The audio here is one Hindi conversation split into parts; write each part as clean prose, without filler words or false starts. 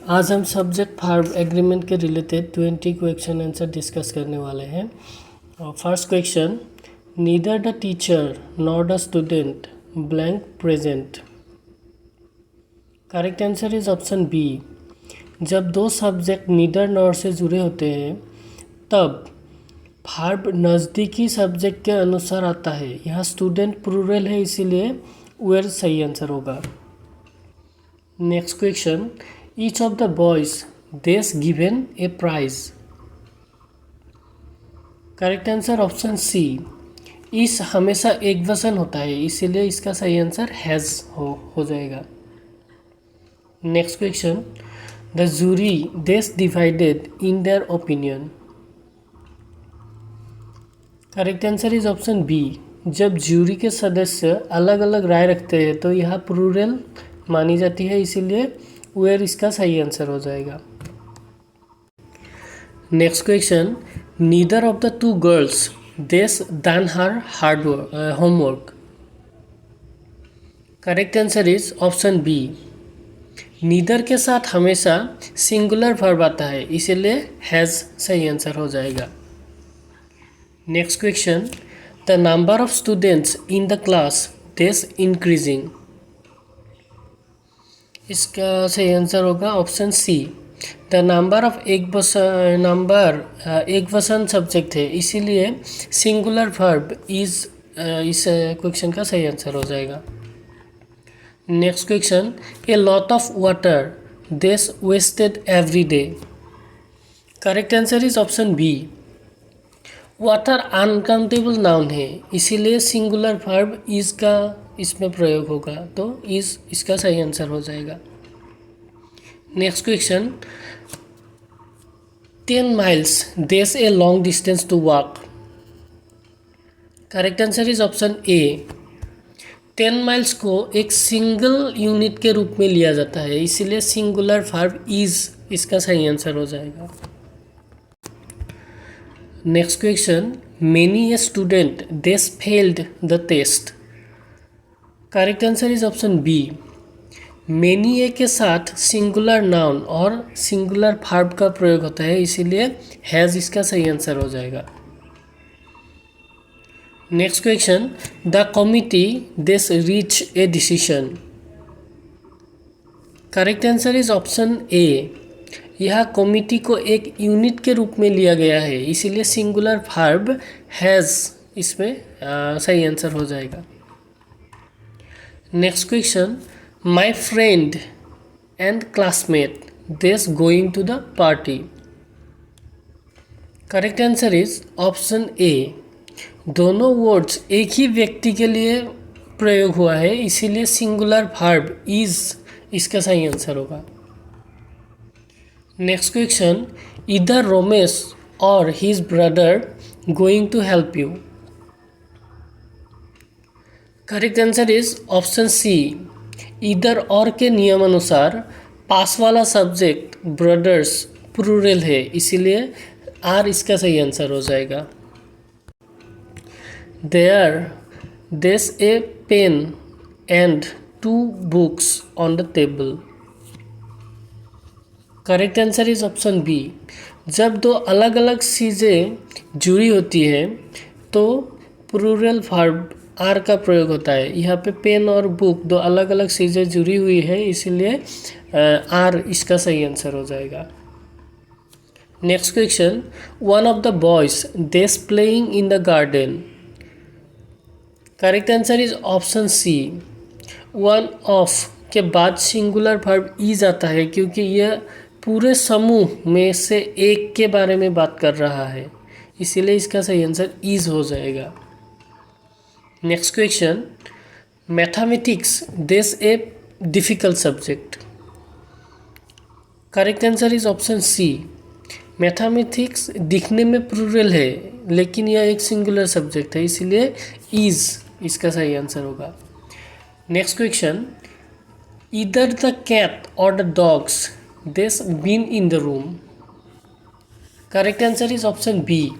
आज हम सब्जेक्ट वर्ब एग्रीमेंट के रिलेटेड 20 क्वेश्चन आंसर डिस्कस करने वाले हैं। First question, neither the teacher nor the student blank present. Correct answer is option B. जब दो सब्जेक्ट नीदर नॉर से जुड़े होते हैं तब वर्ब नज़दीकी सब्जेक्ट के अनुसार आता है। यहाँ स्टूडेंट प्लूरल है इसीलिए वेयर सही आंसर होगा। Next question, each of the boys dash given a prize. Correct answer option C. इस हमेशा एक वचन होता है इसीलिए इसका सही आंसर हैज़ हो जाएगा। Next question, the jury does divided in their opinion. Correct answer is option B. जब जूरी के सदस्य अलग अलग राय रखते हैं तो यह प्लूरल मानी जाती है इसीलिए वेयर इसका सही आंसर हो जाएगा। Next question, neither of the two girls dash done her homework. Correct answer is option B. Neither के साथ हमेशा सिंगुलर वर्ब आता है इसीलिए हैज़ सही आंसर हो जाएगा। Next question, the number of students in the class dash increasing. इसका सही आंसर होगा option C. The number of एक वचन सब्जेक्ट है इसीलिए सिंगुलर वर्ब इज इस क्वेश्चन का सही आंसर हो जाएगा। Next question, a lot of water dash wasted every day. Correct answer is option B. Water uncountable noun है इसीलिए सिंगुलर वर्ब इज का इसमें प्रयोग होगा तो इज इसका सही आंसर हो जाएगा। Next question, 10 miles does a long distance to walk. Correct answer is option A. 10 miles को एक सिंगल यूनिट के रूप में लिया जाता है इसीलिए सिंगुलर वर्ब इज इसका सही आंसर हो जाएगा। Next question, many a student dash failed the test. Correct answer is option B. Many a के साथ सिंगुलर नाउन और सिंगुलर वर्ब का प्रयोग होता है इसीलिए हैज़ इसका सही आंसर हो जाएगा। नेक्स्ट क्वेश्चन, द कमिटी देस reach a decision. Correct answer is option ए। यह कमिटी को एक यूनिट के रूप में लिया गया है इसीलिए सिंगुलर वर्ब हैज़ इसमें सही आंसर हो जाएगा। Next question, my friend and classmate dash going to the party. Correct answer is option A. दोनों वर्ड्स एक ही व्यक्ति के लिए प्रयोग हुआ है इसीलिए सिंगुलर वर्ब इज इसका सही आंसर होगा। नेक्स्ट क्वेश्चन, इधर रोमेश और his brother going to help you. Correct answer is option C. Either और के नियम अनुसार पास वाला सब्जेक्ट ब्रदर्स प्लूरल है इसीलिए आर इसका सही आंसर हो जाएगा। There dash a pen and 2 books on the table. Correct answer is option B. जब दो अलग अलग चीज़ें जुड़ी होती है तो प्लूरल वर्ब आर का प्रयोग होता है। यहाँ पे पेन और बुक दो अलग अलग चीज़ें जुड़ी हुई है इसीलिए आर इसका सही आंसर हो जाएगा। Next question, one of the boys dash playing in the garden. Correct answer is option C. One of के बाद सिंगुलर वर्ब इज आता है क्योंकि यह पूरे समूह में से एक के बारे में बात कर रहा है इसीलिए इसका सही आंसर इज हो जाएगा। Next question, mathematics dash a difficult subject. Correct answer is option C. Mathematics दिखने में प्लूरल है लेकिन यह एक सिंगुलर सब्जेक्ट है इसीलिए इज इसका सही आंसर होगा। Next question, either the cat और the dogs dash been in the room. Correct answer is option B.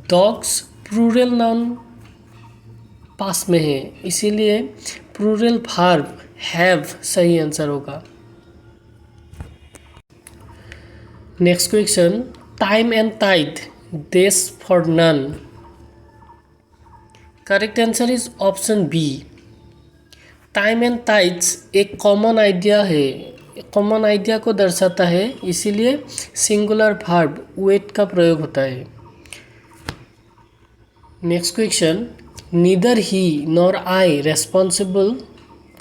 Dogs plural noun पास में है इसीलिए प्लूरल वर्ब हैव सही आंसर होगा। Next question, time and tide dash for none. Correct answer is option B. Time and tides एक कॉमन आइडिया है, कॉमन आइडिया को दर्शाता है, इसीलिए सिंगुलर वर्ब वेट का प्रयोग होता है। Next question, neither he nor I responsible.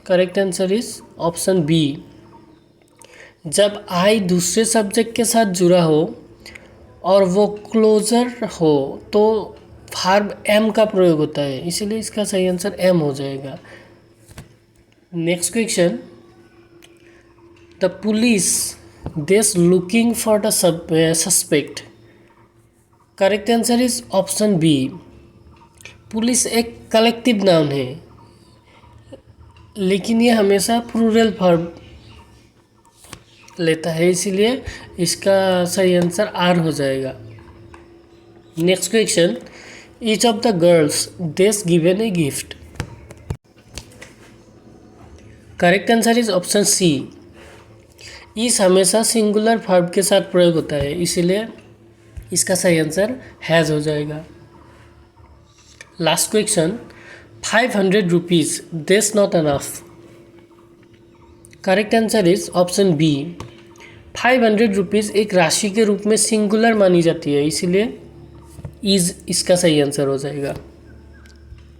Correct answer is option B. जब आई दूसरे सब्जेक्ट के साथ जुड़ा हो और वो क्लोजर हो तो वर्ब एम का प्रयोग होता है, इसीलिए इसका सही आंसर एम हो जाएगा। Next question, the police this looking for the suspect. Correct answer is option B. Police एक कलेक्टिव नाउन है, लेकिन ये हमेशा प्लूरल वर्ब लेता है, इसीलिए इसका सही आंसर आर हो जाएगा। Next question, each of the girls this given a gift. Correct answer is option C. इस हमेशा सिंगुलर वर्ब के साथ प्रयोग होता है, इसीलिए इसका सही आंसर हैज़ हो जाएगा। Last question, 500 rupees this not enough. Correct answer is option B. 500 rupees एक राशि के रूप में सिंगुलर मानी जाती है, इसीलिए इज इसका सही आंसर हो जाएगा।